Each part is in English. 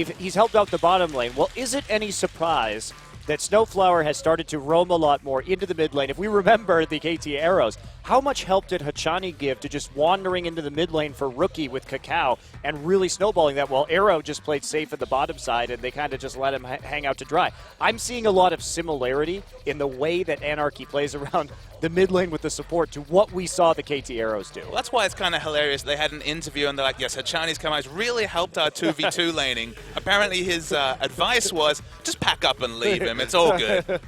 he's helped out the bottom lane. Well, is it any surprise that Snowflower has started to roam a lot more into the mid lane? If we remember the KT arrows, how much help did Hachani give to just wandering into the mid lane for Rookie with Cacao and really snowballing that, while Arrow just played safe at the bottom side and they kind of just let him hang out to dry? I'm seeing a lot of similarity in the way that Anarchy plays around the mid lane with the support to what we saw the KT arrows do. Well, that's why it's kind of hilarious. They had an interview and they're like, yes, Hachani's come out. He's really helped our 2v2 laning. Apparently his advice was, just pack up and leave him. It's all good.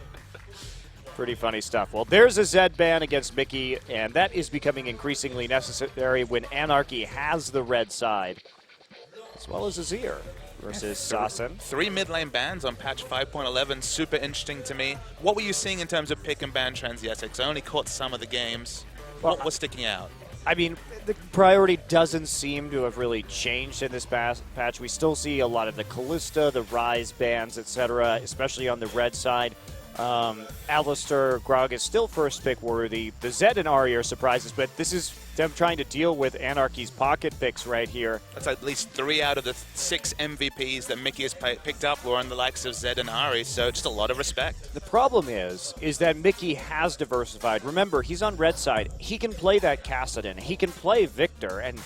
Pretty funny stuff. Well, there's a Zed ban against Mickey, and that is becoming increasingly necessary when Anarchy has the red side, as well as Azir versus Sassen. 3 mid lane bans on patch 5.11, super interesting to me. What were you seeing in terms of pick and ban trends yesterday? Because I only caught some of the games. What was sticking out? I mean, the priority doesn't seem to have really changed in this patch. We still see a lot of the Callista, the Ryze bans, etc., especially on the red side. Alistar, Grog is still first pick worthy. The Zed and Ahri are surprises, but this is them trying to deal with Anarchy's pocket picks right here. That's at least 3 out of the 6 MVPs that Mickey has picked up were on the likes of Zed and Ahri, so just a lot of respect. The problem is that Mickey has diversified. Remember, he's on red side. He can play that Kassadin. He can play Victor, and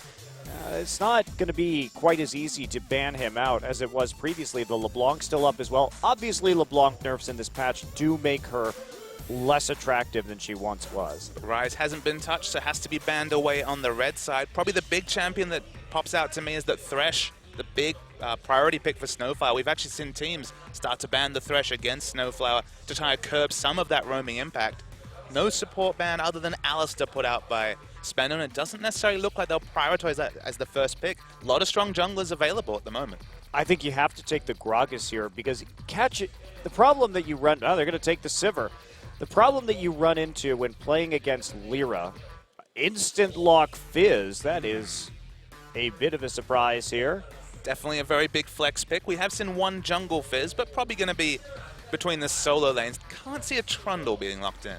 it's not going to be quite as easy to ban him out as it was previously. The LeBlanc still up as well. Obviously, LeBlanc nerfs in this patch do make her less attractive than she once was. Ryze hasn't been touched, so has to be banned away on the red side. Probably the big champion that pops out to me is that Thresh, the big priority pick for Snowflower. We've actually seen teams start to ban the Thresh against Snowflower to try to curb some of that roaming impact. No support ban other than Alistar put out by SBENU, and it doesn't necessarily look like they'll prioritize that as the first pick. A lot of strong junglers available at the moment. I think you have to take the Gragas here because the problem that you run... Oh, they're going to take the Sivir. The problem that you run into when playing against Lyra, instant lock Fizz, that is a bit of a surprise here. Definitely a very big flex pick. We have seen one jungle Fizz, but probably going to be between the solo lanes. Can't see a Trundle being locked in.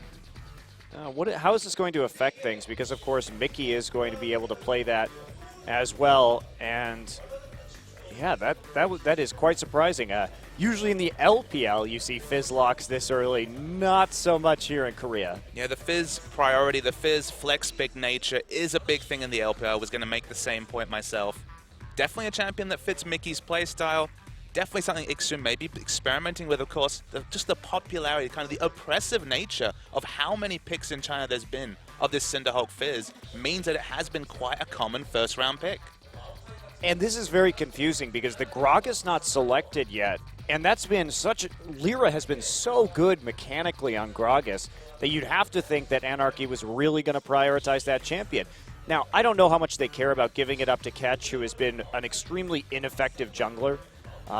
How is this going to affect things? Because, of course, Mickey is going to be able to play that as well. And, yeah, that is quite surprising. Usually in the LPL, you see Fizz locks this early. Not so much here in Korea. Yeah, the Fizz priority, the Fizz flex pick nature is a big thing in the LPL. I was going to make the same point myself. Definitely a champion that fits Mickey's playstyle. Definitely something Ixu may be experimenting with, of course. Just the popularity, kind of the oppressive nature of how many picks in China there's been of this Cinderhulk Fizz means that it has been quite a common first-round pick. And this is very confusing because the Grog is not selected yet. And that's been Lyra has been so good mechanically on Gragas that you'd have to think that Anarchy was really going to prioritize that champion. Now, I don't know how much they care about giving it up to Ketch, who has been an extremely ineffective jungler.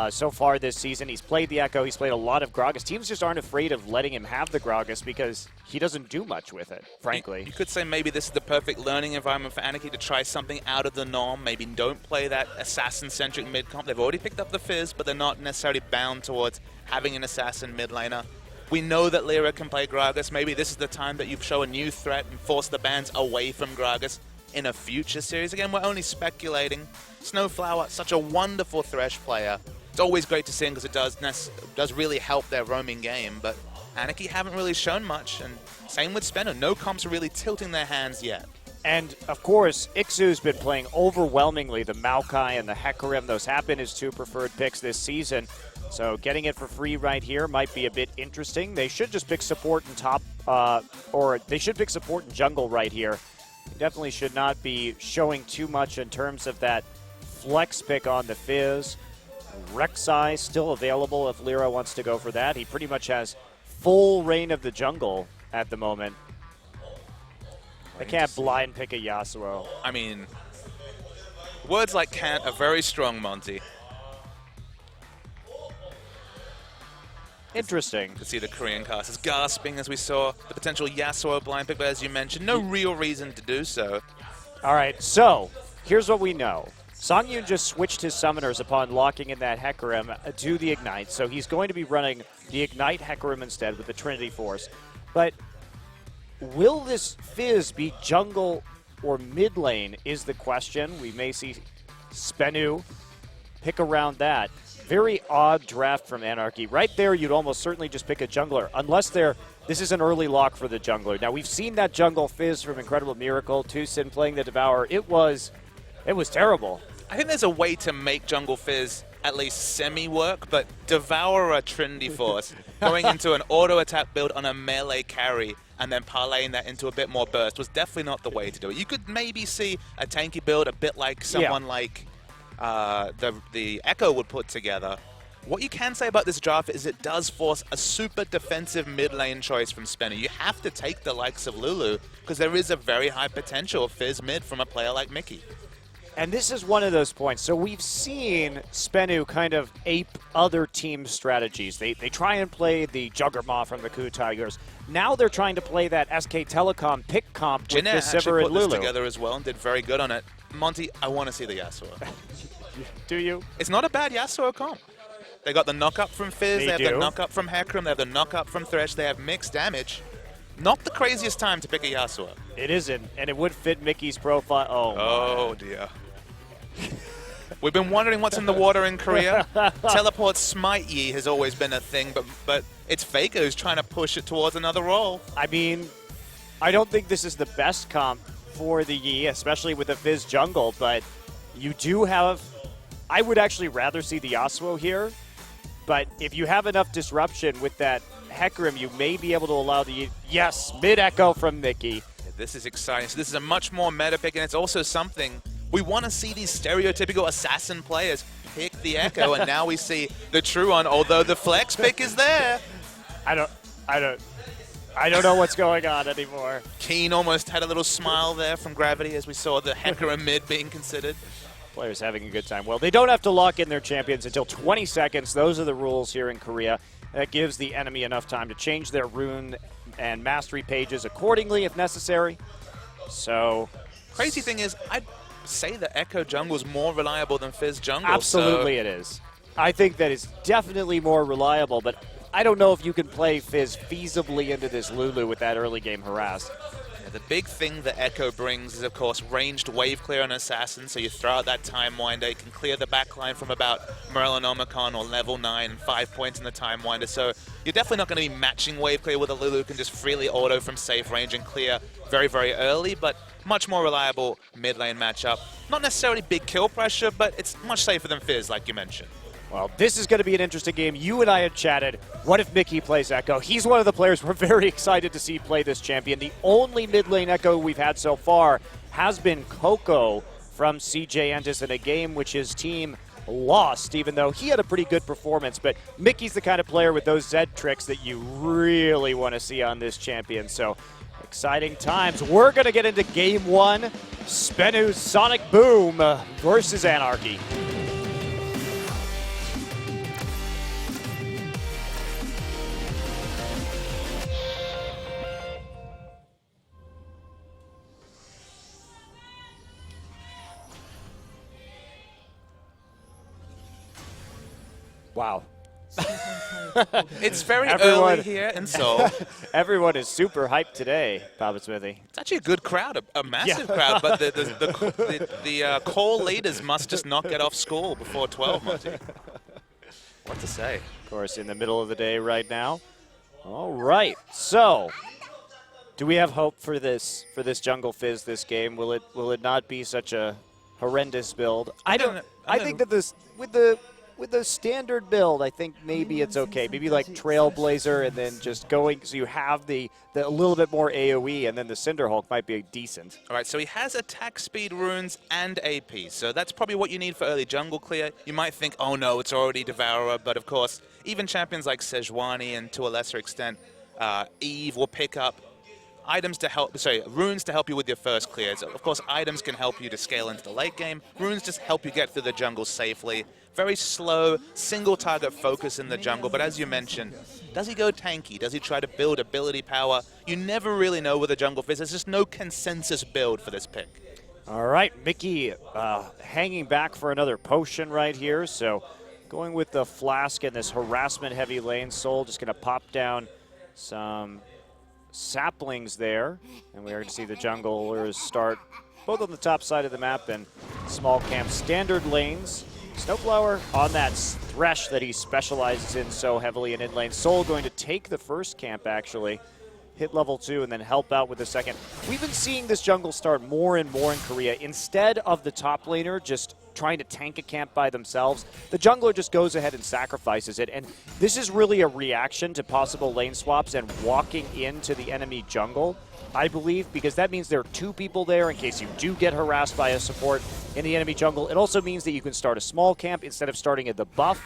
So far this season, he's played the Echo, he's played a lot of Gragas. Teams just aren't afraid of letting him have the Gragas because he doesn't do much with it, frankly. You could say maybe this is the perfect learning environment for Anarchy to try something out of the norm. Maybe don't play that assassin-centric mid-comp. They've already picked up the Fizz, but they're not necessarily bound towards having an assassin mid-laner. We know that Lyra can play Gragas. Maybe this is the time that you show a new threat and force the bans away from Gragas in a future series. Again, we're only speculating. Snowflower, such a wonderful Thresh player. It's always great to see him because it does really help their roaming game, but Anarchy haven't really shown much, and same with SBENU. No comps are really tilting their hands yet. And, of course, Ixu's been playing overwhelmingly the Maokai and the Hecarim. Those have been his 2 preferred picks this season. So getting it for free right here might be a bit interesting. They should just pick support in top, or they should pick support in jungle right here. They definitely should not be showing too much in terms of that flex pick on the Fizz. Rek'Sai still available if Lyra wants to go for that. He pretty much has full reign of the jungle at the moment. I can't blind pick a Yasuo. I mean, words like can't are very strong, Monty. Interesting. To see the Korean casters gasping as we saw the potential Yasuo blind pick, but as you mentioned, no real reason to do so. All right, so here's what we know. Songyun just switched his summoners upon locking in that Hecarim to the Ignite, so he's going to be running the Ignite Hecarim instead with the Trinity Force. But will this Fizz be jungle or mid lane is the question. We may see SBENU pick around that. Very odd draft from Anarchy. Right there, you'd almost certainly just pick a jungler, unless this is an early lock for the jungler. Now, we've seen that jungle Fizz from Incredible Miracle, Tucson playing the Devourer. It was terrible. I think there's a way to make Jungle Fizz at least semi-work, but Devourer Trinity Force, going into an auto-attack build on a melee carry and then parlaying that into a bit more burst was definitely not the way to do it. You could maybe see a tanky build a bit like someone like the Echo would put together. What you can say about this draft is it does force a super defensive mid lane choice from SBENU. You have to take the likes of Lulu because there is a very high potential of Fizz mid from a player like Mickey. And this is one of those points. So we've seen SBENU kind of ape other team strategies. They try and play the Juggernaut from the Coup Tigers. Now they're trying to play that SK Telecom pick comp with Jeanette the Sivir actually and put this Lulu. together as well and did very good on it. Monty, I want to see the Yasuo. Do you? It's not a bad Yasuo comp. They got the knock-up from Fizz, they have the knock-up from Hecarim, they have the knock-up from Thresh, they have mixed damage. Not the craziest time to pick a Yasuo. It isn't, and it would fit Mickey's profile. Oh dear. We've been wondering what's in the water in Korea. Teleport Smite Yi has always been a thing, but it's Faker who's trying to push it towards another role. I mean, I don't think this is the best comp for the Yi, especially with the Fizz jungle, but you do have... I would actually rather see the Yasuo here, but if you have enough disruption with that Hecarim, you may be able to allow the... Yes, mid-echo from Mickey. This is exciting. So this is a much more meta pick, and it's also something... We want to see these stereotypical assassin players pick the Echo, and now we see the true one, although the flex pick is there. I don't know what's going on anymore. Keen almost had a little smile there from Gravity as we saw the Hecarim mid being considered. Players having a good time. Well, they don't have to lock in their champions until 20 seconds. Those are the rules here in Korea. That gives the enemy enough time to change their rune and mastery pages accordingly if necessary. So, crazy thing is, I'd say the Echo jungle is more reliable than Fizz jungle. Absolutely it is. I think that is definitely more reliable, but I don't know if you can play Fizz feasibly into this Lulu with that early game harass. The big thing that Echo brings is, of course, ranged wave clear on Assassin, so you throw out that Time Winder, you can clear the backline from about Morellonomicon or level 9 and 5 points in the Time Winder, so you're definitely not going to be matching wave clear with a Lulu who can just freely auto from safe range and clear very, very early, but much more reliable mid lane matchup. Not necessarily big kill pressure, but it's much safer than Fizz, like you mentioned. Well, this is going to be an interesting game. You and I had chatted. What if Mickey plays Echo? He's one of the players we're very excited to see play this champion. The only mid lane Echo we've had so far has been Coco from CJ Entis in a game which his team lost, even though he had a pretty good performance. But Mickey's the kind of player with those Z tricks that you really want to see on this champion. So exciting times. We're going to get into game one. SBENU's Sonicboom versus Anarchy. Wow. It's very early here in Seoul. Everyone is super hyped today, Papa Smithy. It's actually a good crowd, a massive crowd, but the call leaders must just not get off school before 12, Monty. What to say? Of course, in the middle of the day right now. All right, so do we have hope for this Jungle Fizz this game? Will it not be such a horrendous build? I think that this with the standard build, I think maybe it's okay. Maybe like Trailblazer and then just going so you have the a little bit more AoE, and then the Cinderhulk might be decent. All right, so he has attack speed runes and AP, so that's probably what you need for early jungle clear. You might think, oh no, it's already Devourer, but of course, even champions like Sejuani and to a lesser extent Eve will pick up items to help, runes to help you with your first clears. Of course, items can help you to scale into the late game. Runes just help you get through the jungle safely. Very slow, single target focus in the jungle, but as you mentioned, does he go tanky? Does he try to build ability power? You never really know with a jungle Fizz. There's just no consensus build for this pick. All right, Mickey hanging back for another potion right here, so going with the flask in this harassment-heavy lane. Soul just going to pop down some saplings there, and we're going to see the junglers start both on the top side of the map and small camp standard lanes. Snowflower on that Thresh that he specializes in so heavily in lane. Soul going to take the first camp, actually. Hit level 2 and then help out with the second. We've been seeing this jungle start more and more in Korea. Instead of the top laner just trying to tank a camp by themselves, the jungler just goes ahead and sacrifices it. And this is really a reaction to possible lane swaps and walking into the enemy jungle, I believe, because that means there are 2 people there in case you do get harassed by a support in the enemy jungle. It also means that you can start a small camp instead of starting at the buff.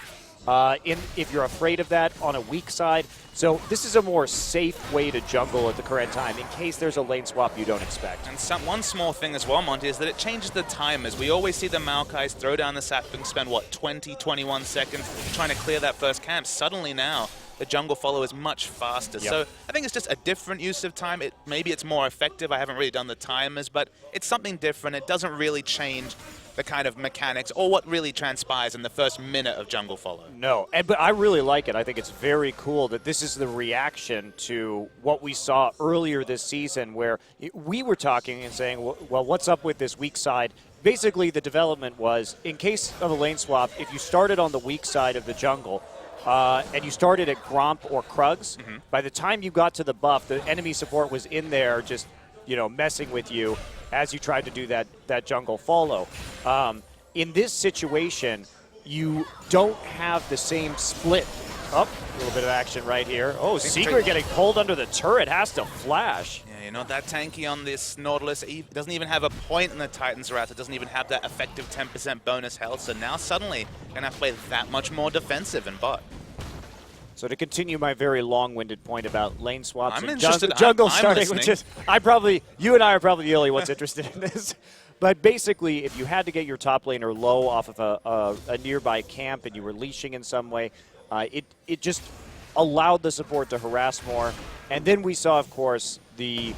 If you're afraid of that on a weak side. So this is a more safe way to jungle at the current time in case there's a lane swap you don't expect. And one small thing as well, Monty, is that it changes the timers. We always see the Maokais throw down the sap and spend, what, 20, 21 seconds trying to clear that first camp. Suddenly now, the jungle follow is much faster. Yep. So I think it's just a different use of time. Maybe it's more effective. I haven't really done the timers, but it's something different. It doesn't really change the kind of mechanics or what really transpires in the first minute of jungle follow. No, but I really like it. I think it's very cool that this is the reaction to what we saw earlier this season where we were talking and saying, well, what's up with this weak side? Basically, the development was, in case of a lane swap, if you started on the weak side of the jungle, and you started at Gromp or Krugs, by the time you got to the buff, the enemy support was in there just, messing with you as you tried to do that jungle follow. In this situation, you don't have the same split. A little bit of action right here. Oh, Secret getting pulled under the turret, has to flash. Yeah, that tanky on this Nautilus doesn't even have a point in the Titan's Wrath. It doesn't even have that effective 10% bonus health. So now suddenly, you're going to have to play that much more defensive in bot. So to continue my very long-winded point about lane swaps I'm and interested. jungle I'm starting, listening. which is you and I are probably the only ones interested in this. But basically, if you had to get your top laner low off of a nearby camp and you were leashing in some way, it just allowed the support to harass more. And then we saw, of course, the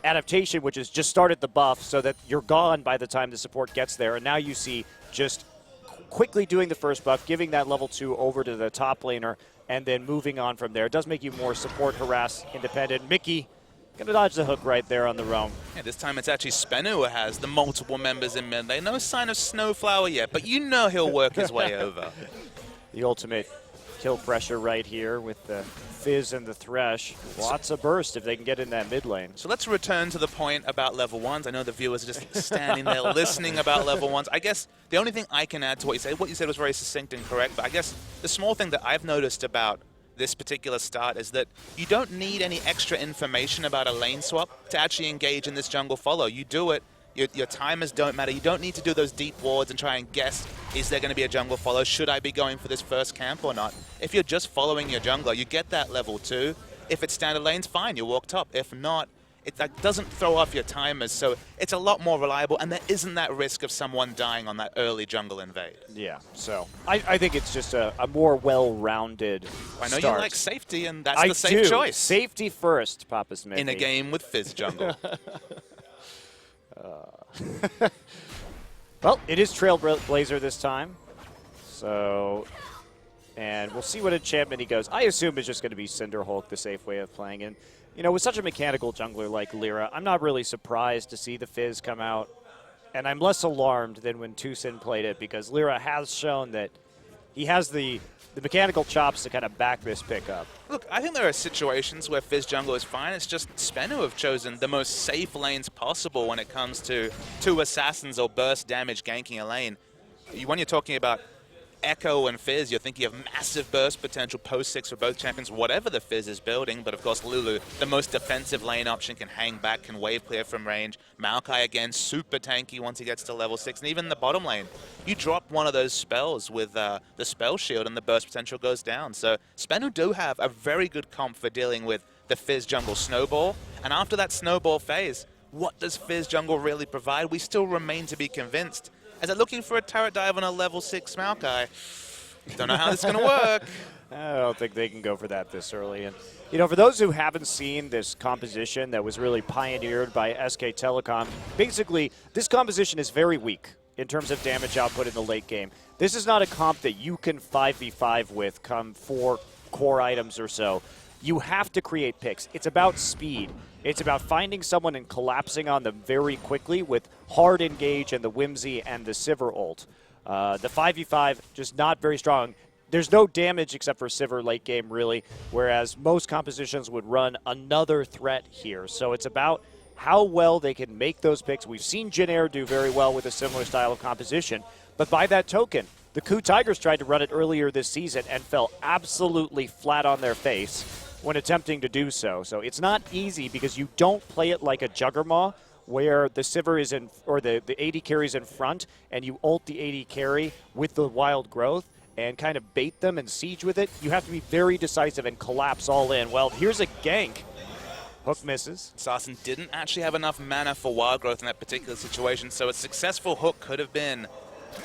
adaptation, which is just start at the buff so that you're gone by the time the support gets there. And now you see just quickly doing the first buff, giving that level 2 over to the top laner, and then moving on from there. It does make you more support, harass, independent. Mickey gonna dodge the hook right there on the roam. Yeah, this time it's actually SBENU who has the multiple members in mid lane. No sign of Snowflower yet, but he'll work his way over. The ultimate kill pressure right here with the Fizz and the Thresh. Lots of burst if they can get in that mid lane. So let's return to the point about level 1s. I know the viewers are just standing there listening about level 1s. I guess the only thing I can add to what you said was very succinct and correct, but I guess the small thing that I've noticed about this particular start is that you don't need any extra information about a lane swap to actually engage in this jungle follow. You do it. Your timers don't matter. You don't need to do those deep wards and try and guess, is there going to be a jungle follow? Should I be going for this first camp or not? If you're just following your jungler, you get that level 2. If it's standard lanes, fine, you walk top. If not, it doesn't throw off your timers, so it's a lot more reliable, and there isn't that risk of someone dying on that early jungle invade. Yeah, so I think it's just a more well-rounded I know start. You like safety, and that's the safe choice. Safety first, Papa Smith. In a game with Fizz jungle. Well, it is Trailblazer this time. So, and we'll see what enchantment he goes. I assume it's just going to be Cinderhulk, the safe way of playing. And, with such a mechanical jungler like Lyra, I'm not really surprised to see the Fizz come out. And I'm less alarmed than when Tucson played it because Lyra has shown that he has the mechanical chops to kind of back this pick up. Look, I think there are situations where Fizz jungle is fine. It's just SBENU have chosen the most safe lanes possible when it comes to 2 assassins or burst damage ganking a lane. When you're talking about Echo and Fizz, you're thinking of massive burst potential post-6 for both champions, whatever the Fizz is building. But of course, Lulu, the most defensive lane option, can hang back, can wave clear from range. Maokai, again, super tanky once he gets to level 6. And even the bottom lane, you drop one of those spells with the spell shield and the burst potential goes down. So SBENU do have a very good comp for dealing with the Fizz jungle snowball. And after that snowball phase, what does Fizz jungle really provide? We still remain to be convinced. As they're looking for a turret dive on a level 6 Maokai. Don't know how this is going to work. I don't think they can go for that this early. And, for those who haven't seen this composition that was really pioneered by SK Telecom, basically, this composition is very weak in terms of damage output in the late game. This is not a comp that you can 5v5 with come 4 core items or so. You have to create picks. It's about speed. It's about finding someone and collapsing on them very quickly with hard engage and the Whimsy and the Sivir ult. The 5v5, just not very strong. There's no damage except for Sivir late game, really, whereas most compositions would run another threat here. So it's about how well they can make those picks. We've seen Jin Air do very well with a similar style of composition, but by that token, the Coup Tigers tried to run it earlier this season and fell absolutely flat on their face when attempting to do so. So it's not easy because you don't play it like a Juggernaut where the Sivir is in, or the AD carry's in front, and you ult the AD carry with the wild growth and kind of bait them and siege with it. You have to be very decisive and collapse all in. Well, here's a gank. Hook misses. Assassin didn't actually have enough mana for wild growth in that particular situation, so a successful hook could have been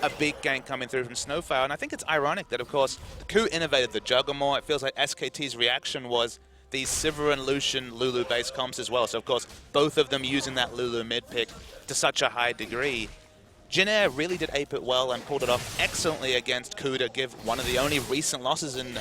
a big gank coming through from Snowfire. And I think it's ironic that, of course, the Coup innovated the Juggernaut. It feels like SKT's reaction was these Sivir and Lucian Lulu-based comps as well. So, of course, both of them using that Lulu mid pick to such a high degree. Jin Air really did ape it well and pulled it off excellently against Coup to give one of the only recent losses in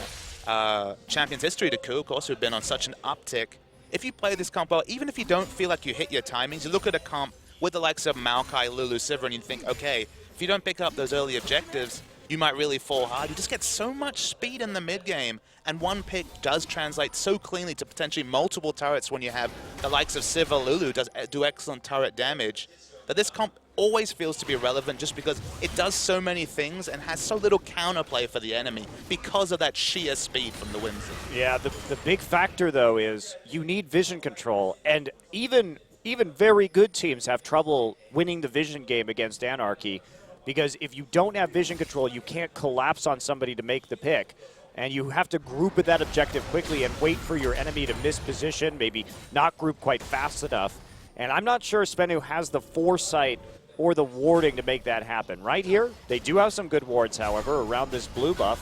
Champions history to Coup, of course, who've been on such an uptick. If you play this comp well, even if you don't feel like you hit your timings, you look at a comp with the likes of Maokai, Lulu, Sivir, and you think, okay, if you don't pick up those early objectives, you might really fall hard. You just get so much speed in the mid game, and one pick does translate so cleanly to potentially multiple turrets when you have the likes of Sivir, Lulu do excellent turret damage, that this comp always feels to be relevant just because it does so many things and has so little counterplay for the enemy because of that sheer speed from the Whimsy. Yeah, the big factor, though, is you need vision control, and even very good teams have trouble winning the vision game against Anarchy, because if you don't have vision control, you can't collapse on somebody to make the pick. And you have to group at that objective quickly and wait for your enemy to miss position, maybe not group quite fast enough. And I'm not sure SBENU has the foresight or the warding to make that happen. Right here, they do have some good wards, however, around this blue buff.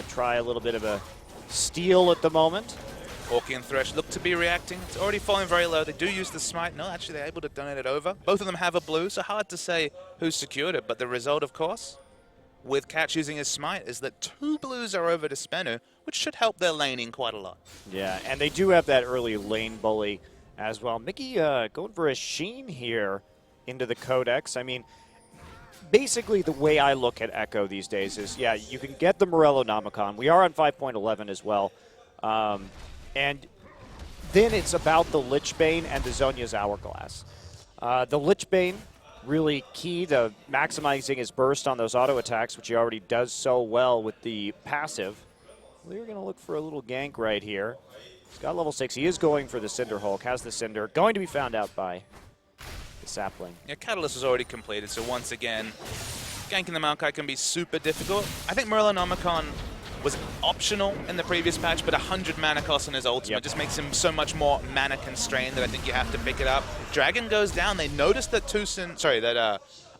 Try a little bit of a steal at the moment. Orky and Thresh look to be reacting. It's already falling very low. They do use the smite. No, actually, they're able to donate it over. Both of them have a blue, so hard to say who's secured it. But the result, of course, with Catch using his smite, is that 2 blues are over to SBENU, which should help their laning quite a lot. Yeah, and they do have that early lane bully as well. Mickey going for a Sheen here into the Codex. I mean, basically the way I look at Echo these days is, yeah, you can get the Morellonomicon. We are on 5.11 as well. And then it's about the Lichbane and the Zhonya's Hourglass. The Lichbane, really key to maximizing his burst on those auto attacks, which he already does so well with the passive. We're going to look for a little gank right here. He's got level 6. He is going for the Cinder Hulk, has the Cinder. Going to be found out by the Sapling. Yeah, Catalyst was already completed, so once again, ganking the Maokai can be super difficult. I think Morellonomicon was optional in the previous patch, but 100 mana cost on his ultimate just makes him so much more mana constrained that I think you have to pick it up. Dragon goes down. They notice that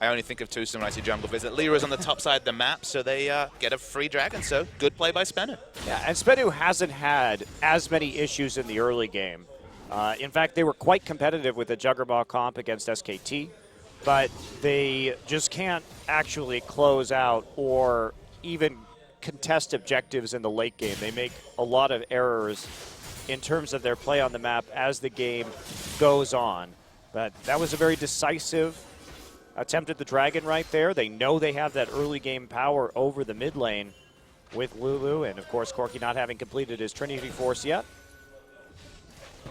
I only think of Tucson when I see Jungle Visit. Lyra's on the top side of the map, so they get a free Dragon, so good play by SBENU. Yeah, and SBENU hasn't had as many issues in the early game. In fact, they were quite competitive with the Juggernaut comp against SKT, but they just can't actually close out or even contest objectives in the late game. They make a lot of errors in terms of their play on the map as the game goes on. But that was a very decisive attempt at the Dragon right there. They know they have that early game power over the mid lane with Lulu, and of course Corki not having completed his Trinity Force yet.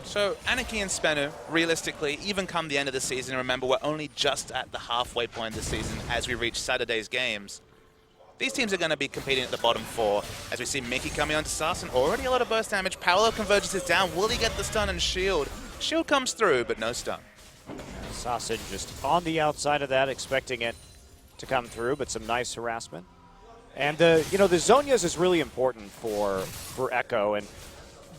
So Anarchy and SBENU, realistically, even come the end of the season, remember we're only just at the halfway point of the season as we reach Saturday's games. These teams are going to be competing at the bottom 4, as we see Mickey coming onto Sarsen. Already a lot of burst damage. Paolo converges is down. Will he get the stun and shield? Shield comes through, but no stun. Sarsen just on the outside of that, expecting it to come through, but some nice harassment. And the Zhonya's is really important for Echo, and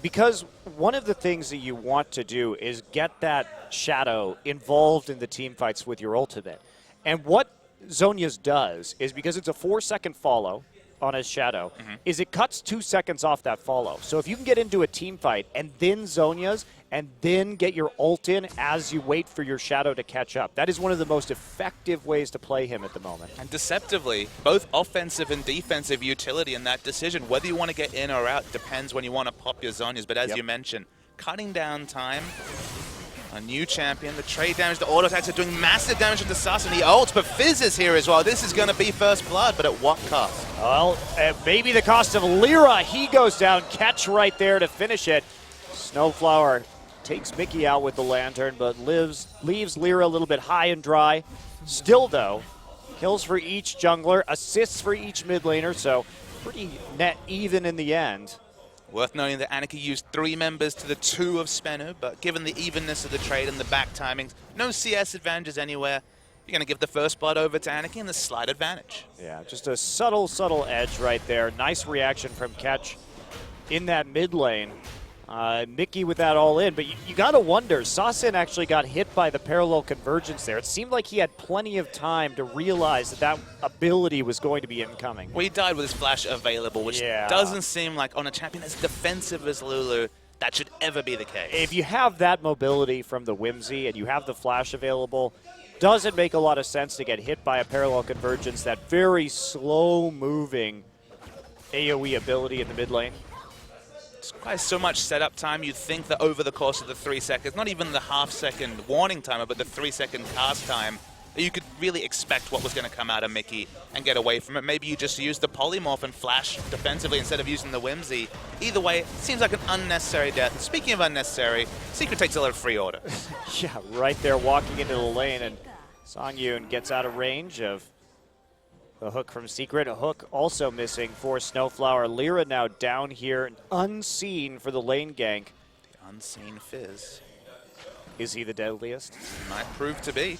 because one of the things that you want to do is get that Shadow involved in the team fights with your ultimate. And what Zhonya's does is, because it's a 4-second follow on his Shadow, is it cuts 2 seconds off that follow. So if you can get into a team fight and then Zhonya's and then get your ult in as you wait for your Shadow to catch up, that is one of the most effective ways to play him at the moment. And deceptively, both offensive and defensive utility in that decision. Whether you want to get in or out depends when you want to pop your Zhonya's. But as you mentioned, cutting down time, A new champion. The trade damage, the auto attacks are doing massive damage to Sus, and he ults, but Fizz is here as well. This is going to be first blood, but at what cost? Well, maybe the cost of Lyra. He goes down. Catch right there to finish it. Snowflower takes Mickey out with the lantern, but leaves Lyra a little bit high and dry. Still, though, kills for each jungler, assists for each mid laner, so pretty net even in the end. Worth noting that Anarchy used 3 members to the 2 of SBENU, but given the evenness of the trade and the back timings, no CS advantages anywhere. You're going to give the first blood over to Anarchy and the slight advantage. Yeah, just a subtle edge right there. Nice reaction from Catch in that mid lane. Mickey with that all in, but you got to wonder, Sasin actually got hit by the parallel convergence there. It seemed like he had plenty of time to realize that ability was going to be incoming. Well, he died with his flash available, which doesn't seem like on a champion as defensive as Lulu, that should ever be the case. If you have that mobility from the Whimsy and you have the flash available, doesn't make a lot of sense to get hit by a parallel convergence, that very slow-moving AoE ability in the mid lane. Requires so much setup time. You'd think that over the course of the 3 seconds, not even the half-second warning timer, but the 3-second cast time, that you could really expect what was going to come out of Mickey and get away from it. Maybe you just use the polymorph and flash defensively instead of using the Whimsy. Either way, it seems like an unnecessary death. And speaking of unnecessary, Secret takes a lot of free order. Yeah, right there walking into the lane, and Songyun gets out of range of the hook from Secret. A hook also missing for Snowflower. Lyra now down here, unseen for the lane gank. The unseen Fizz. Is he the deadliest? Might prove to be.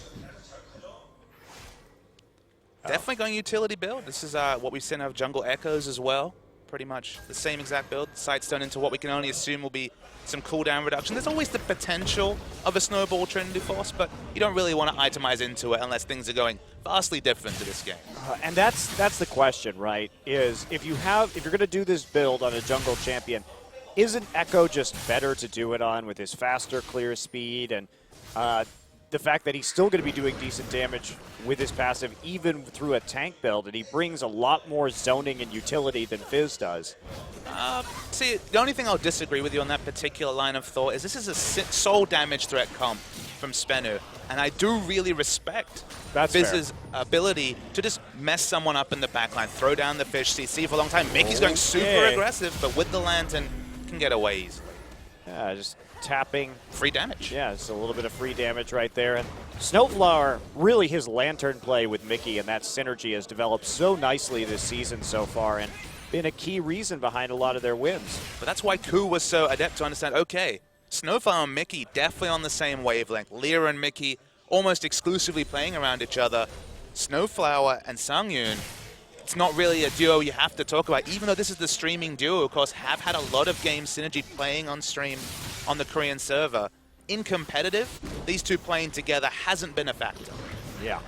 Definitely going utility build. This is what we've seen out of Jungle Echoes as well. Pretty much the same exact build. Sights done into what we can only assume will be some cooldown reduction. There's always the potential of a snowball Trinity Force, but you don't really want to itemize into it unless things are going vastly different to this game. And that's the question, right? Is if you're going to do this build on a jungle champion, isn't Echo just better to do it on with his faster clear speed and the fact that he's still going to be doing decent damage with his passive even through a tank build, and he brings a lot more zoning and utility than Fizz does? See, the only thing I'll disagree with you on that particular line of thought is this is a soul damage threat comp from SBENU, and I do really respect Fizz's ability to just mess someone up in the backline, throw down the fish CC for a long time. Mickey's going super aggressive, but with the lantern, can get away easily. Yeah, just tapping. Free damage. Yeah, just a little bit of free damage right there. And Snowflower, really his lantern play with Mickey and that synergy has developed so nicely this season so far and been a key reason behind a lot of their wins. But that's why Koo was so adept to understand, okay, Snowflower and Mickey definitely on the same wavelength. Lyra and Mickey almost exclusively playing around each other. Snowflower and Songyun, it's not really a duo you have to talk about, even though this is the streaming duo, of course, have had a lot of game synergy playing on stream on the Korean server. In competitive, these two playing together hasn't been a factor. Yeah.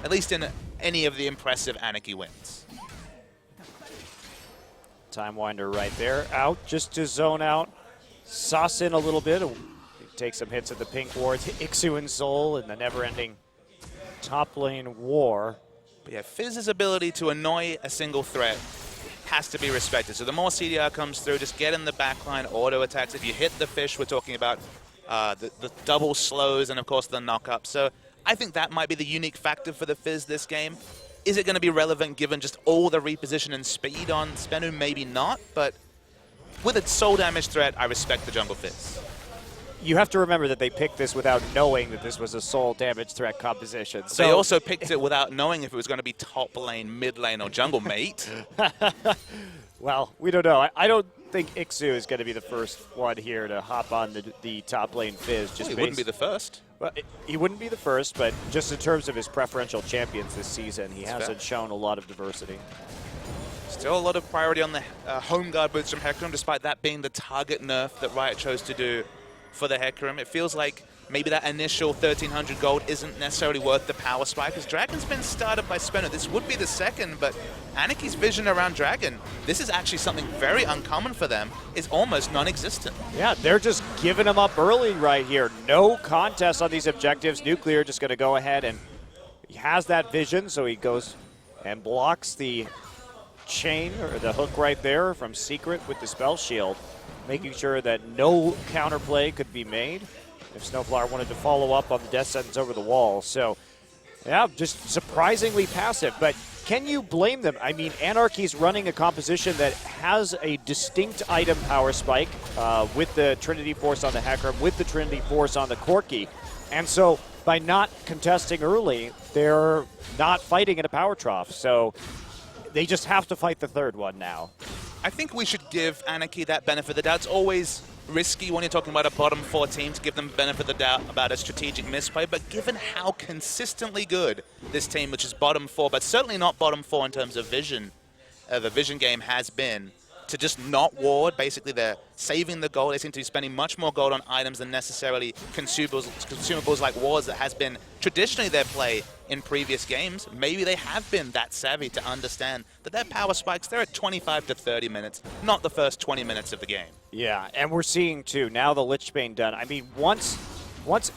At least in any of the impressive Anarchy wins. Time Winder right there. Out just to zone out. Sauce in a little bit. Take some hits at the pink wards. Ixu and Soul in the never-ending top lane war. But yeah, Fizz's ability to annoy a single threat has to be respected. So the more CDR comes through, just get in the backline, auto attacks. If you hit the fish, we're talking about the double slows and, of course, the knock-up. So I think that might be the unique factor for the Fizz this game. Is it going to be relevant given just all the reposition and speed on SBENU? Maybe not, but with a soul damage threat, I respect the Jungle Fizz. You have to remember that they picked this without knowing that this was a soul damage threat composition. So they also picked it without knowing if it was going to be top lane, mid lane, or jungle mate. Well, we don't know. I don't think Ixu is going to be the first one here to hop on the top lane Fizz. Just he wouldn't be the first. Well, he wouldn't be the first, but just in terms of his preferential champions this season, he hasn't shown a lot of diversity. Still a lot of priority on the home guard boots from Hecarim, despite that being the target nerf that Riot chose to do for the Hecarim. It feels like maybe that initial 1,300 gold isn't necessarily worth the power spike, because Dragon's been started by SBENU. This would be the second, but Anarchy's vision around Dragon, this is actually something very uncommon for them, is almost non-existent. Yeah, they're just giving him up early right here. No contest on these objectives. Nuclear just going to go ahead, and he has that vision, so he goes and blocks the chain or the hook right there from Secret with the spell shield, making sure that no counterplay could be made. if Snowflower wanted to follow up on the death sentence over the wall. So, yeah, just surprisingly passive. But can you blame them? I mean, Anarchy's running a composition that has a distinct item power spike with the Trinity Force on the Hecarim, with the Trinity Force on the Corki. And so by not contesting early, they're not fighting at a power trough. So they just have to fight the third one now. I think we should give Anarchy that benefit of the doubt. It's always risky when you're talking about a bottom 4 team to give them benefit of the doubt about a strategic misplay, but given how consistently good this team, which is bottom 4, but certainly not bottom 4 in terms of vision, the vision game has been, to just not ward, basically they're saving the gold. They seem to be spending much more gold on items than necessarily consumables like wards that has been traditionally their play in previous games. Maybe they have been that savvy to understand that their power spikes, they're at 25 to 30 minutes, not the first 20 minutes of the game. Yeah, and we're seeing, too, now the Lichbane done. I mean, once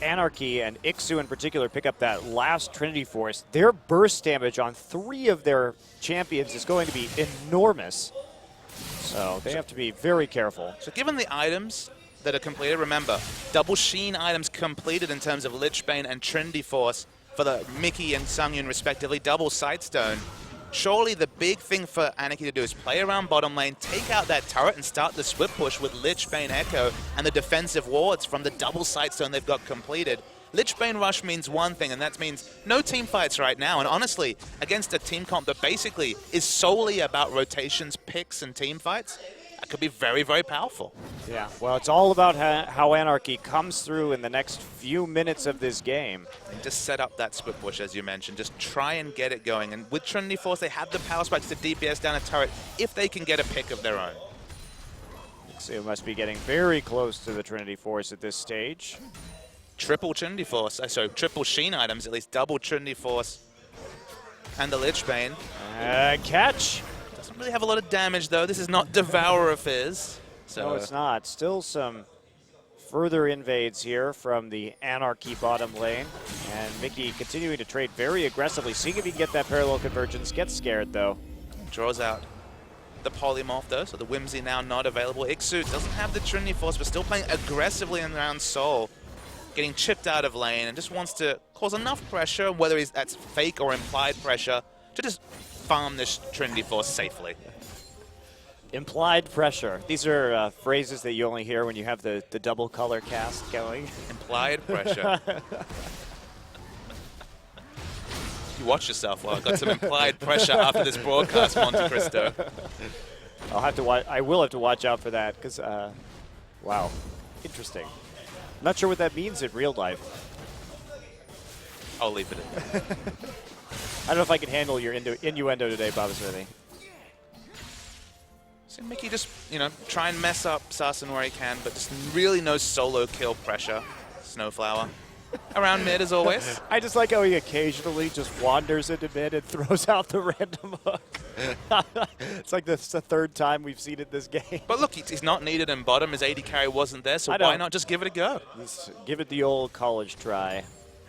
Anarchy and Ixu in particular pick up that last Trinity Force, their burst damage on 3 of their champions is going to be enormous. So they have to be very careful. So given the items that are completed, remember, double Sheen items completed in terms of Lichbane and Trinity Force for the Mickey and Sungyun respectively, double Sightstone. Surely the big thing for Anarchy to do is play around bottom lane, take out that turret and start the split push with Lichbane Echo and the defensive wards from the double Sightstone they've got completed. Lichbane Rush means one thing, and that means no team fights right now. And honestly, against a team comp that basically is solely about rotations, picks, and team fights, that could be very, very powerful. Yeah, well, it's all about how Anarchy comes through in the next few minutes of this game. And just set up that split push, as you mentioned. Just try and get it going. And with Trinity Force, they have the power spikes to DPS down a turret if they can get a pick of their own. So must be getting very close to the Trinity Force at this stage. Triple Trinity Force, so triple Sheen items, at least double Trinity Force and the Lichbane. Catch. Doesn't really have a lot of damage though. This is not Devourer of Fizz. So no, it's not. Still some further invades here from the Anarchy bottom lane. And Mickey continuing to trade very aggressively, seeing if he can get that parallel convergence. Gets scared though. Draws out the Polymorph though, so the Whimsy now not available. Ixu doesn't have the Trinity Force, but still playing aggressively around Soul. Getting chipped out of lane and just wants to cause enough pressure, whether that's fake or implied pressure, to just farm this Trinity Force safely. Implied pressure. These are phrases that you only hear when you have the double color cast going. Implied pressure. You watch yourself. Well, I've got some implied pressure after this broadcast, Monte Cristo. I'll have to watch. I will have to watch out for that because, wow, interesting. Not sure what that means in real life. I'll leave it in. I don't know if I can handle your innuendo today, Bob Smithy. So Mickey just, try and mess up Sassen where he can, but just really no solo kill pressure. Snowflower. Around mid as always. I just like how he occasionally just wanders into mid and throws out the random hook. It's like this is the 3rd time we've seen it this game. But look, he's not needed in bottom. His AD carry wasn't there, so why not just give it a go? Just give it the old college try.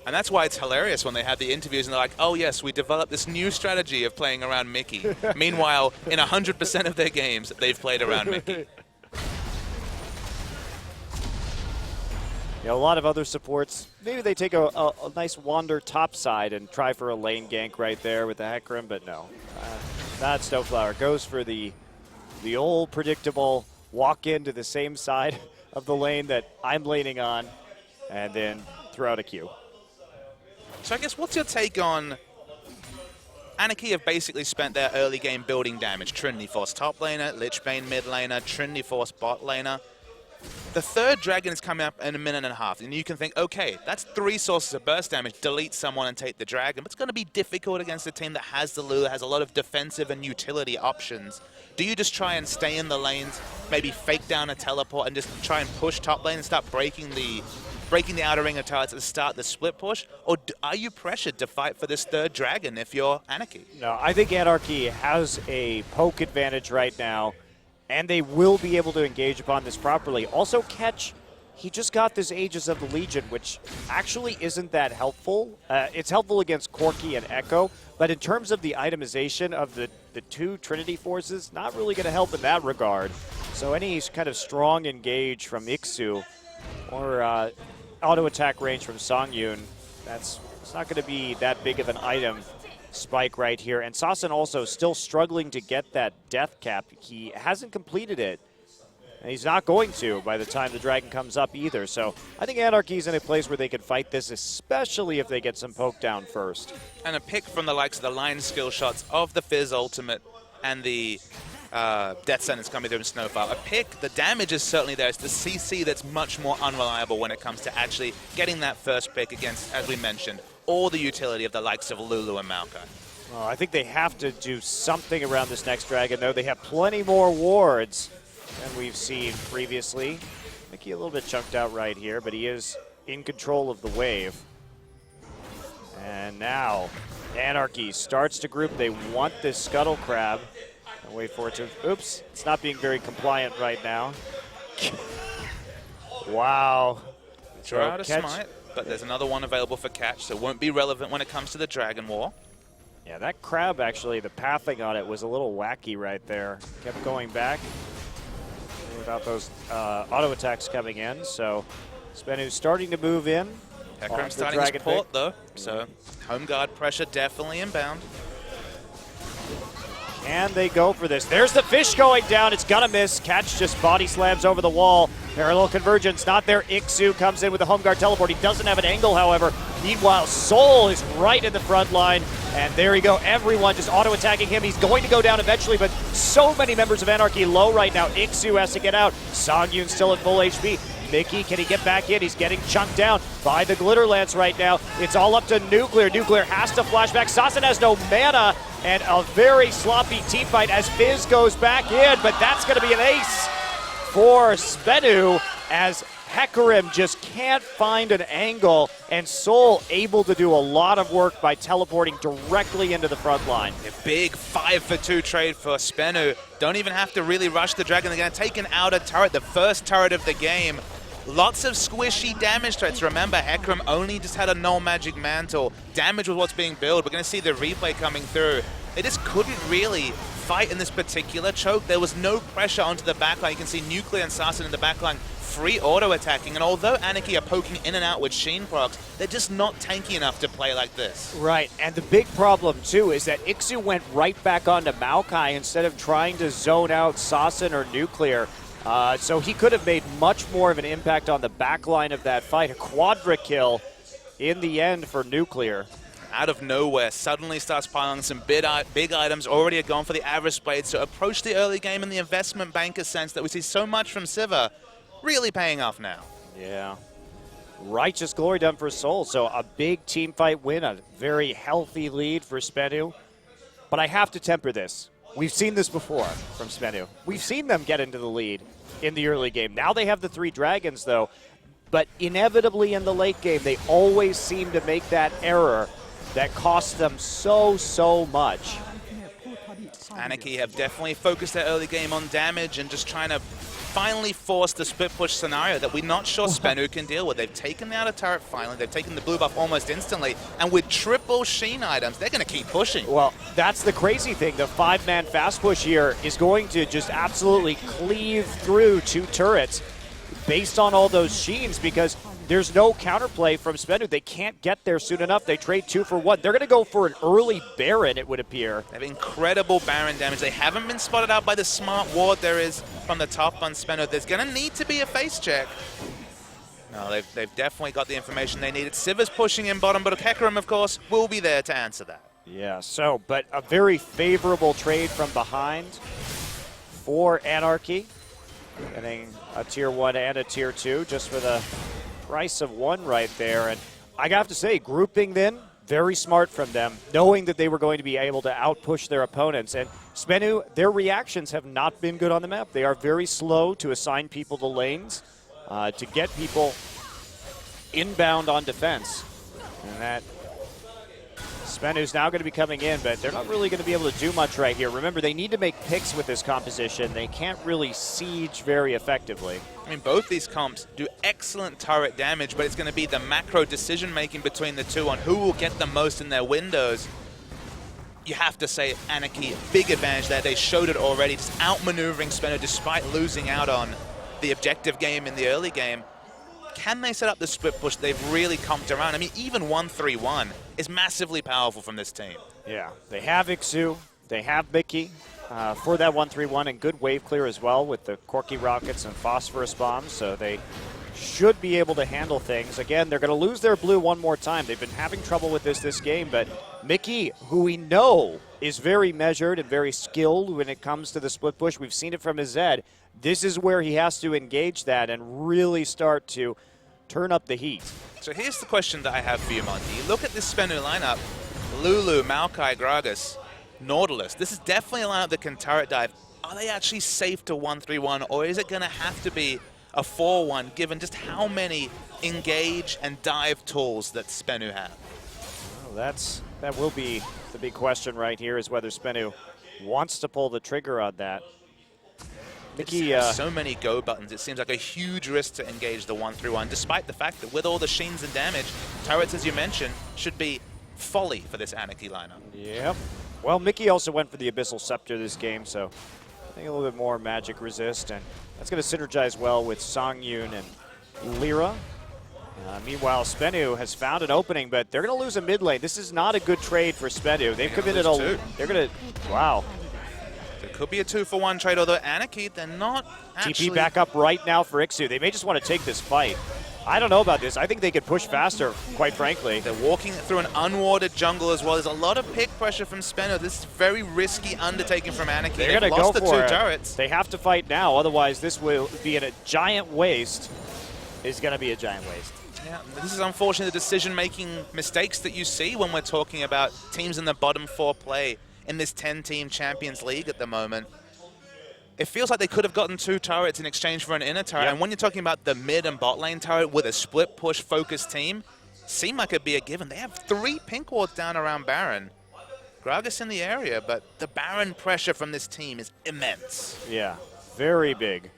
And that's why it's hilarious when they have the interviews and they're like, oh yes, we developed this new strategy of playing around Mickey. Meanwhile, in 100% of their games, they've played around Mickey. A lot of other supports, maybe they take a nice wander top side and try for a lane gank right there with the Hecarim, but no. Not Snowflower. Goes for the old predictable walk into the same side of the lane that I'm laning on and then throw out a Q. So I guess what's your take on Anarchy have basically spent their early game building damage. Trinity Force top laner, Lichbane mid laner, Trinity Force bot laner. The 3rd dragon is coming up in a minute and a half, and you can think, okay, that's 3 sources of burst damage. Delete someone and take the dragon. But it's going to be difficult against a team that has the Lulu, has a lot of defensive and utility options. Do you just try and stay in the lanes, maybe fake down a teleport, and just try and push top lane and start breaking the outer ring of turrets to start the split push? Or are you pressured to fight for this 3rd dragon if you're Anarchy? No, I think Anarchy has a poke advantage right now, and they will be able to engage upon this properly. Also, Catch, he just got this Aegis of the Legion, which actually isn't that helpful. It's helpful against Corki and Echo, but in terms of the itemization of the 2 Trinity Forces, not really going to help in that regard. So any kind of strong engage from Ixu or auto attack range from Songyun, it's not going to be that big of an item. Spike right here. And Sasan also still struggling to get that death cap. He hasn't completed it. And he's not going to by the time the dragon comes up either. So I think Anarchy's in a place where they can fight this, especially if they get some poke down first. And a pick from the likes of the line skill shots of the Fizz ultimate and the Death Sentence coming through in Snowfall. A pick, the damage is certainly there. It's the CC that's much more unreliable when it comes to actually getting that first pick against, as we mentioned, all the utility of the likes of Lulu and Maokai. Well, I think they have to do something around this next dragon, though. They have plenty more wards than we've seen previously. Mickey a little bit chunked out right here, but he is in control of the wave. And now Anarchy starts to group. They want this Scuttle Crab. And wait for it to... Oops, it's not being very compliant right now. Wow. Throw out a smite, but there's another one available for catch, so it won't be relevant when it comes to the Dragon War. Yeah, that crab actually, the pathing on it was a little wacky right there. Kept going back without those auto attacks coming in. So SBENU starting to move in. Hecarim starting his port though, so home guard pressure definitely inbound. And they go for this. There's the fish going down. It's gonna miss. Catch just body slams over the wall. Parallel convergence not there. Ixu comes in with the home guard teleport. He doesn't have an angle, however. Meanwhile, Soul is right in the front line. And there you go. Everyone just auto-attacking him. He's going to go down eventually, but so many members of Anarchy low right now. Ixu has to get out. Songyun still at full HP. Mickey, can he get back in? He's getting chunked down by the Glitter Lance right now. It's all up to Nuclear. Nuclear has to flash back. Sasan has no mana, and a very sloppy team fight as Fizz goes back in, but that's going to be an ace for SBENU as Hecarim just can't find an angle, and Soul able to do a lot of work by teleporting directly into the front line. A big 5-for-2 trade for SBENU. Don't even have to really rush the Dragon. They're going to take an outer turret, the first turret of the game. Lots of squishy damage threats. Remember, Hecarim only just had a null magic mantle. Damage was what's being built. We're going to see the replay coming through. They just couldn't really fight in this particular choke. There was no pressure onto the backline. You can see Nuclear and Sasan in the backline free auto-attacking, and although Anarchy are poking in and out with Sheen procs, they're just not tanky enough to play like this. Right, and the big problem, too, is that Ixu went right back onto Maokai instead of trying to zone out Sasan or Nuclear. So he could have made much more of an impact on the back line of that fight. A quadra kill in the end for Nuclear. Out of nowhere, suddenly starts piling some big items, already gone for the Avarice Blade, so approach the early game in the investment banker sense that we see so much from Sivir, really paying off now. Yeah. Righteous glory done for Soul, so a big team fight win, a very healthy lead for SBENU. But I have to temper this. We've seen this before from SBENU. We've seen them get into the lead in the early game. Now they have the 3 dragons, though. But inevitably in the late game, they always seem to make that error that costs them so much. Anarchy have definitely focused their early game on damage and just trying to finally force the split push scenario that we're not sure SBENU can deal with. They've taken the outer turret finally, they've taken the blue buff almost instantly, and with triple Sheen items, they're going to keep pushing. Well, that's the crazy thing. The 5-man fast push here is going to just absolutely cleave through 2 turrets based on all those Sheens, because there's no counterplay from SBENU. They can't get there soon enough. They trade 2 for 1. They're going to go for an early Baron, it would appear. They have incredible Baron damage. They haven't been spotted out by the smart ward there is from the top on SBENU. There's going to need to be a face check. No, they've definitely got the information they needed. Sivir's pushing in bottom, but Hecarim, of course, will be there to answer that. Yeah, so, but a very favorable trade from behind for Anarchy. Getting a tier 1 and a tier 2 just for the price of 1 right there. And I have to say, grouping then, very smart from them, knowing that they were going to be able to outpush their opponents. And SBENU, their reactions have not been good on the map. They are very slow to assign people to lanes, to get people inbound on defense. And that SBENU's now going to be coming in, but they're not really going to be able to do much right here. Remember, they need to make picks with this composition. They can't really siege very effectively. I mean, both these comps do excellent turret damage, but it's going to be the macro decision-making between the two on who will get the most in their windows. You have to say Anarchy, big advantage there. They showed it already, just outmaneuvering SBENU despite losing out on the objective game in the early game. can they set up the split push they've really comped around? I mean, even 1-3-1 is massively powerful from this team. Yeah, they have Ixu, they have Mickey for that 1-3-1, and good wave clear as well with the Corky Rockets and Phosphorus Bombs, so they should be able to handle things. Again, they're going to lose their blue one more time. They've been having trouble with this game, but Mickey, who we know is very measured and very skilled when it comes to the split push, we've seen it from his Zed. This is where he has to engage that and really start to turn up the heat. So here's the question that I have for you, Monty. You look at this SBENU lineup, Lulu, Maokai, Gragas, Nautilus. This is definitely a lineup that can turret dive. Are they actually safe to 1-3-1, or is it going to have to be a 4-1, given just how many engage and dive tools that SBENU have? Well, that will be the big question right here, is whether SBENU wants to pull the trigger on that. Mickey, so many go buttons. It seems like a huge risk to engage the 1-3-1, despite the fact that with all the sheens and damage, turrets, as you mentioned, should be folly for this Anarchy lineup. Yep. Well, Mickey also went for the Abyssal Scepter this game, so I think a little bit more magic resist, and that's going to synergize well with Songyun and Lyra. Meanwhile, SBENU has found an opening, but they're going to lose a mid lane. This is not a good trade for SBENU. They've committed a... They're going to... Wow. It could be a 2-for-1 trade, although Anarchy, they're not actually... TP back up right now for Ixu. They may just want to take this fight. I don't know about this. I think they could push faster, quite frankly. They're walking through an unwarded jungle as well. There's a lot of pick pressure from SBENU. This is a very risky undertaking from Anarchy. They're going to go for it. Turrets. They have to fight now, otherwise this will be a giant waste. It's going to be a giant waste. Yeah, this is unfortunately the decision-making mistakes that you see when we're talking about teams in the bottom 4 play in this 10-team Champions League at the moment. It feels like they could have gotten 2 turrets in exchange for an inner turret. Yep. And when you're talking about the mid and bot lane turret with a split push focused team, seemed like it'd be a given. They have 3 pink wards down around Baron. Gragas in the area, but the Baron pressure from this team is immense. Yeah, very big.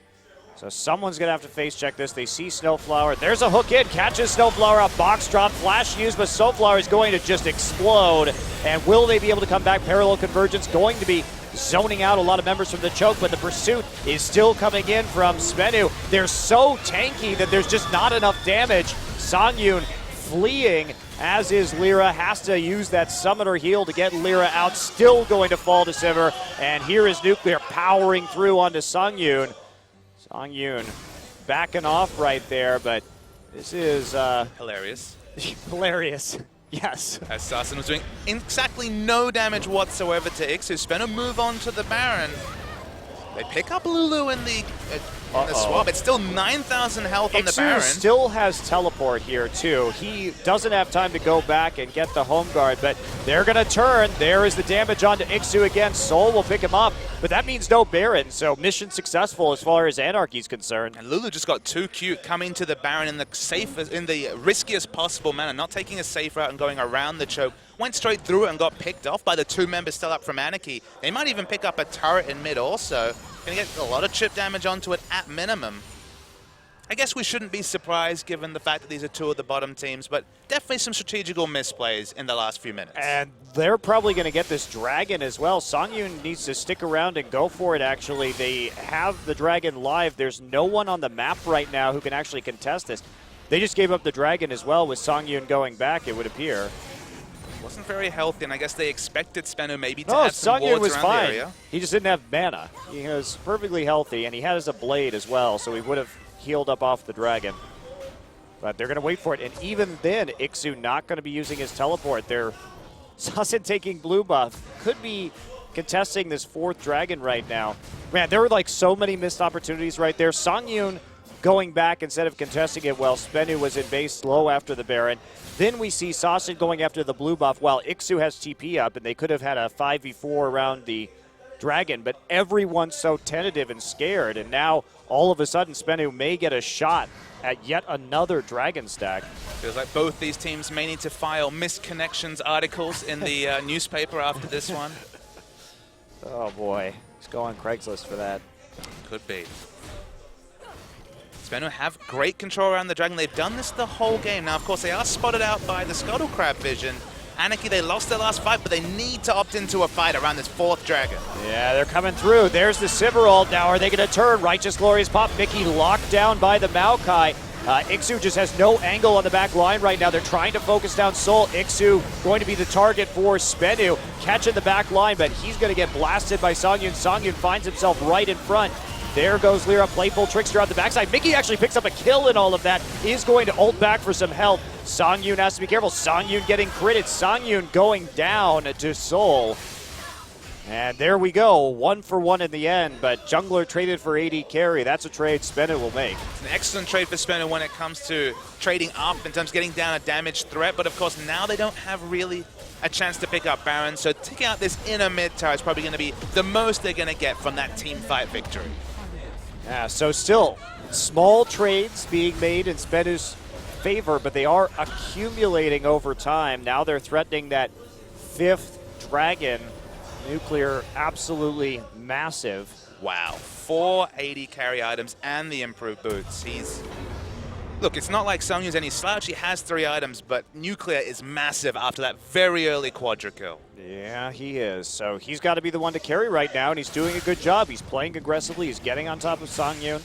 So someone's going to have to face check this. They see Snowflower. There's a hook in. Catches Snowflower up. Box drop. Flash used, but Snowflower is going to just explode. And will they be able to come back? Parallel Convergence going to be zoning out a lot of members from the choke, but the pursuit is still coming in from SBENU. They're so tanky that there's just not enough damage. Songyun fleeing, as is Lyra. Has to use that summoner heal to get Lyra out. Still going to fall to Sivir. And here is Nuclear powering through onto Songyun. Songyun backing off right there, but this is hilarious. Hilarious. Yes. As Sassen was doing exactly no damage whatsoever to Ixu. SBENU move on to the Baron. They pick up Lulu in the swap. It's still 9,000 health on the Baron. Ixu still has teleport here, too. He doesn't have time to go back and get the home guard, but they're going to turn. There is the damage onto Ixu again. Soul will pick him up, but that means no Baron, so mission successful as far as Anarchy's concerned. And Lulu just got too cute coming to the Baron in the riskiest possible manner, not taking a safe route and going around the choke. Went straight through it and got picked off by the 2 members still up from Anarchy. They might even pick up a turret in mid also. Going to get a lot of chip damage onto it at minimum. I guess we shouldn't be surprised given the fact that these are 2 of the bottom teams, but definitely some strategical misplays in the last few minutes. And they're probably going to get this dragon as well. Songyun needs to stick around and go for it, actually. They have the dragon live. There's no one on the map right now who can actually contest this. They just gave up the dragon as well with Songyun going back, it would appear. Wasn't very healthy, and I guess they expected SBENU maybe to have some Songyun wards was around fine. the area. He just didn't have mana. He was perfectly healthy, and he has a blade as well, so he would have healed up off the dragon. But they're going to wait for it, and even then, Ixu not going to be using his teleport. They're Sassen taking blue buff. Could be contesting this 4th dragon right now. Man, there were like so many missed opportunities right there. Songyun going back instead of contesting it while SBENU was in base low after the Baron. Then we see Sassen going after the blue buff while Ixu has TP up, and they could have had a 5v4 around the dragon, but everyone's so tentative and scared, and now all of a sudden SBENU may get a shot at yet another dragon stack. Feels like both these teams may need to file misconnections articles in the newspaper after this one. Oh boy, let's go on Craigslist for that. Could be. SBENU have great control around the dragon. They've done this the whole game. Now, of course, they are spotted out by the Scuttle Crab vision. Anarchy, they lost their last fight, but they need to opt into a fight around this 4th dragon. Yeah, they're coming through. There's the Sivir ult. Now, are they going to turn? Righteous Glorious Pop. Mickey locked down by the Maokai. Ixu just has no angle on the back line right now. They're trying to focus down Soul. Ixu going to be the target for SBENU. Catching the back line, but he's going to get blasted by Songyun. Songyun finds himself right in front. There goes Lyra, playful trickster on the backside. Mickey actually picks up a kill in all of that. Is going to ult back for some help. Songyun has to be careful. Songyun getting critted. Songyun going down to Soul. And there we go, 1 for 1 in the end, but Jungler traded for AD carry. That's a trade SBENU will make. It's an excellent trade for SBENU when it comes to trading up in terms of getting down a damage threat, but of course now they don't have really a chance to pick up Baron, so taking out this inner mid tower is probably going to be the most they're going to get from that team fight victory. Yeah, so still small trades being made in SBENU's favor, but they are accumulating over time. Now they're threatening that 5th dragon. Nuclear, absolutely massive. Wow, 4 AD carry items and the improved boots. Look, it's not like Songyun's any slouch. He has 3 items, but Nuclear is massive after that very early quadra kill. Yeah, he is. So he's got to be the one to carry right now, and he's doing a good job. He's playing aggressively. He's getting on top of Songyun,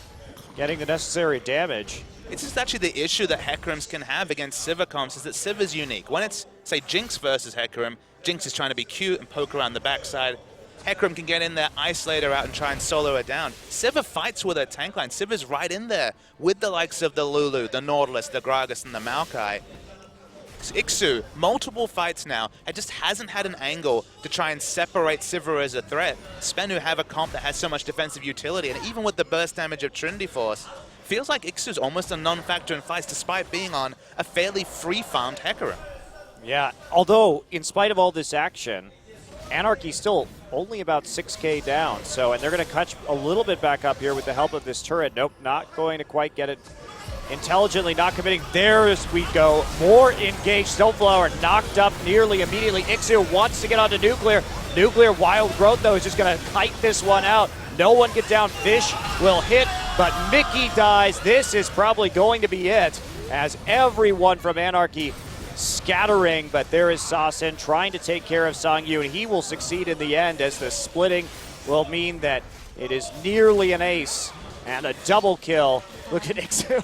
getting the necessary damage. This is actually the issue that Hekarims can have against Sivir comps, is that Sivir's unique. When it's, say, Jinx versus Hecarim, Jinx is trying to be cute and poke around the backside. Hecarim can get in there, isolate her out, and try and solo her down. Sivir fights with her tank line. Sivir's right in there with the likes of the Lulu, the Nautilus, the Gragas, and the Maokai. Ixu, multiple fights now, and just hasn't had an angle to try and separate Sivir as a threat. SBENU have a comp that has so much defensive utility, and even with the burst damage of Trinity Force, feels like Ixu's almost a non-factor in fights despite being on a fairly free-farmed Hecarim. Yeah, although in spite of all this action, Anarchy still only about 6k down. So, and they're going to catch a little bit back up here with the help of this turret. Nope, not going to quite get it intelligently, not committing. There as we go. More engaged. Snowflower knocked up nearly immediately. Ixu wants to get onto Nuclear. Nuclear Wild Growth, though, is just going to kite this one out. No one get down. Fish will hit, but Mickey dies. This is probably going to be it, as everyone from Anarchy scattering, but there is Sasin trying to take care of Songyun. He will succeed in the end, as the splitting will mean that it is nearly an ace and a double kill. Look at Ixu.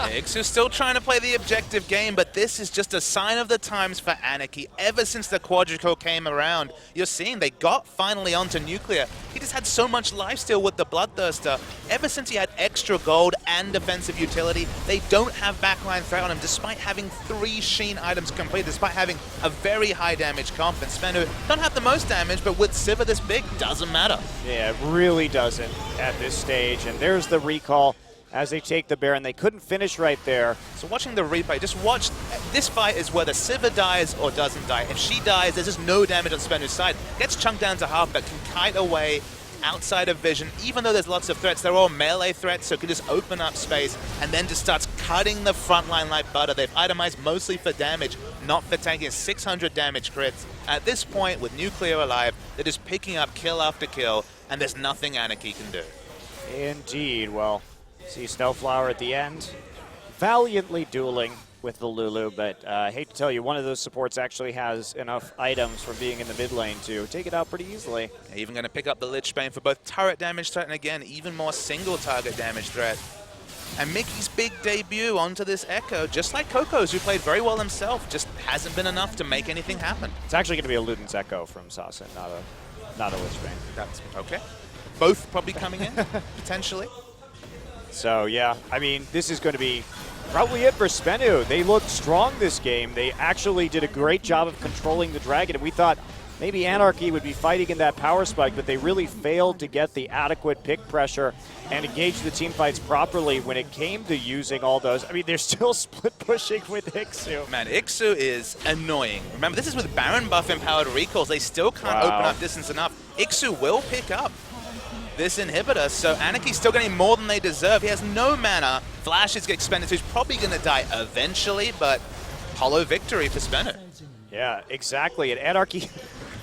Ixu's still trying to play the objective game, but this is just a sign of the times for Anarchy. Ever since the quadruple came around, you're seeing they got finally onto Nuclear. He just had so much lifesteal with the Bloodthirster. Ever since he had extra gold and defensive utility, they don't have backline threat on him, despite having 3 Sheen items complete, despite having a very high damage comp. And SBENU don't have the most damage, but with Sivir this big, doesn't matter. Yeah, it really doesn't at this stage. And there's the recall as they take the Baron. They couldn't finish right there. So watching the replay, just watch. This fight is whether Sivir dies or doesn't die. If she dies, there's just no damage on SBENU's side. Gets chunked down to half, but can kite away outside of vision. Even though there's lots of threats, they're all melee threats, so it can just open up space and then just starts cutting the front line like butter. They've itemized mostly for damage, not for tanking. 600 damage crits. At this point, with Nuclear alive, they're just picking up kill after kill, and there's nothing Anarchy can do. Indeed. Well, see Snowflower at the end, valiantly dueling with the Lulu, but I hate to tell you, one of those supports actually has enough items from being in the mid lane to take it out pretty easily. Even going to pick up the Lich Bane for both turret damage threat and, again, even more single target damage threat. And Mickey's big debut onto this Echo, just like Coco's, who played very well himself, just hasn't been enough to make anything happen. It's actually going to be a Luden's Echo from Sasin, not a Lich Bane. That's okay. Both probably coming in, potentially. So, yeah, I mean, this is going to be probably it for SBENU. They looked strong this game. They actually did a great job of controlling the Dragon, and we thought maybe Anarchy would be fighting in that power spike, but they really failed to get the adequate pick pressure and engage the team fights properly when it came to using all those. I mean, they're still split pushing with Ixu. Man, Ixu is annoying. Remember, this is with Baron buff empowered recalls. They still can't open up distance enough. Ixu will pick up this inhibitor, so Anarchy's still getting more than they deserve. He has no mana. Flash is expended, so he's probably going to die eventually, but hollow victory for SBENU. Yeah, exactly. And Anarchy,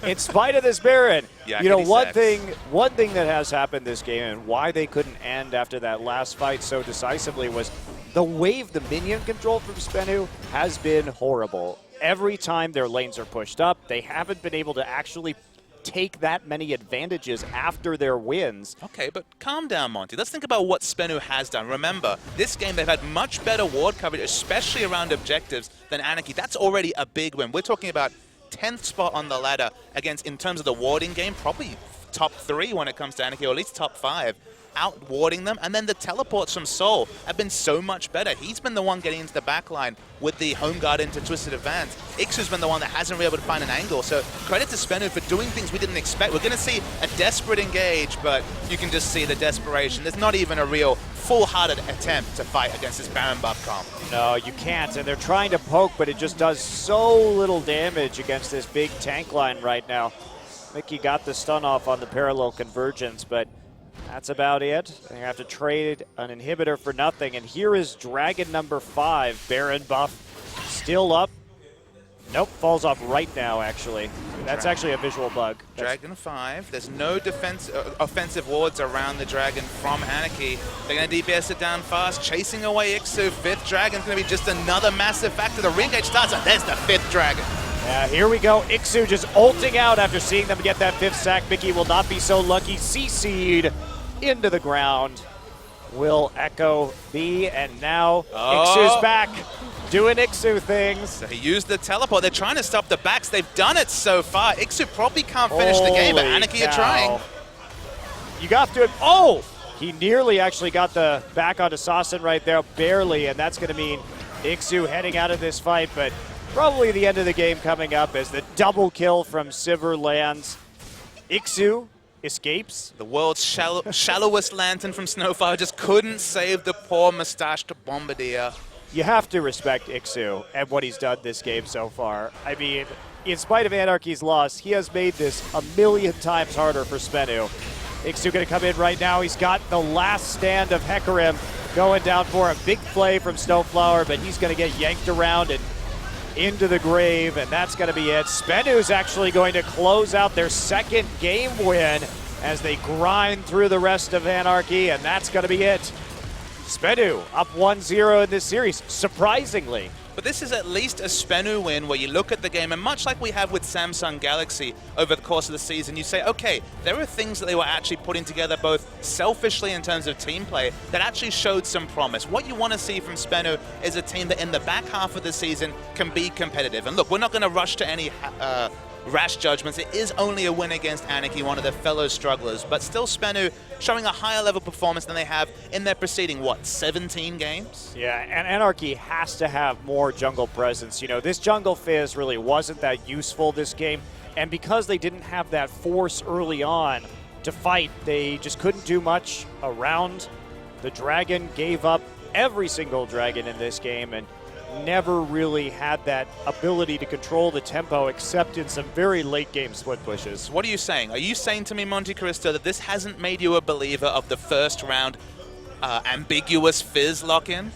in spite of this Baron, yeah, you know, one thing that has happened this game and why they couldn't end after that last fight so decisively was the wave, the minion control from SBENU has been horrible. Every time their lanes are pushed up, they haven't been able to actually take that many advantages after their wins. Okay, but calm down, Monty. Let's think about what SBENU has done. Remember, this game they've had much better ward coverage, especially around objectives, than Anarchy. That's already a big win. We're talking about 10th spot on the ladder against, in terms of the warding game, probably top 3 when it comes to Anarchy, or at least top 5. Out warding them, and then the teleports from Soul have been so much better. He's been the one getting into the backline with the home guard into Twisted Advance. Ixu's been the one that hasn't been able to find an angle, so credit to SBENU for doing things we didn't expect. We're going to see a desperate engage, but you can just see the desperation. There's not even a real full-hearted attempt to fight against this Baron buff comp. No, you can't, and they're trying to poke, but it just does so little damage against this big tank line right now. Mickey got the stun off on the parallel convergence, but that's about it. They have to trade an inhibitor for nothing. And here is Dragon number 5, Baron buff, still up. Nope, falls off right now, actually. That's actually a visual bug. Dragon 5. There's no offensive wards around the Dragon from Anarchy. They're going to DPS it down fast, chasing away Ixu. 5th Dragon's going to be just another massive factor. The re-engage starts, and there's the 5th Dragon. Yeah, here we go. Ixu just ulting out after seeing them get that 5th sack. Mickey will not be so lucky. CC'd into the ground. Will Echo be, and now Ixu's back, doing Ixu things. So he used the teleport. They're trying to stop the backs. They've done it so far. Ixu probably can't finish the game, but Anarchy are trying. You got to, oh! He nearly actually got the back onto Sasson right there, barely, and that's going to mean Ixu heading out of this fight, but probably the end of the game coming up as the double kill from Sivir lands. Ixu escapes. The world's shallowest lantern from Snowfire just couldn't save the poor mustached bombardier. You have to respect Ixu and what he's done this game so far. I mean, in spite of Anarchy's loss, he has made this a million times harder for SBENU. Ixu going to come in right now. He's got the last stand of Hecarim going down for a big play from Snowflower, but he's going to get yanked around and into the grave, and that's going to be it. SBENU's actually going to close out their 2nd game win as they grind through the rest of Anarchy, and that's going to be it. SBENU up 1-0 in this series, surprisingly. But this is at least a SBENU win where you look at the game, and much like we have with Samsung Galaxy over the course of the season, you say, okay, there are things that they were actually putting together both selfishly in terms of team play that actually showed some promise. What you want to see from SBENU is a team that in the back half of the season can be competitive. And look, we're not going to rush to any rash judgments. It is only a win against Anarchy, one of their fellow strugglers, but still SBENU showing a higher level performance than they have in their preceding, what, 17 games? Yeah, and Anarchy has to have more jungle presence. You know, this jungle Fizz really wasn't that useful this game, and because they didn't have that force early on to fight, they just couldn't do much around. The Dragon gave up every single Dragon in this game, and never really had that ability to control the tempo except in some very late game split pushes. What are you saying? Are you saying to me, Monte Cristo, that this hasn't made you a believer of the first round ambiguous Fizz lock-in?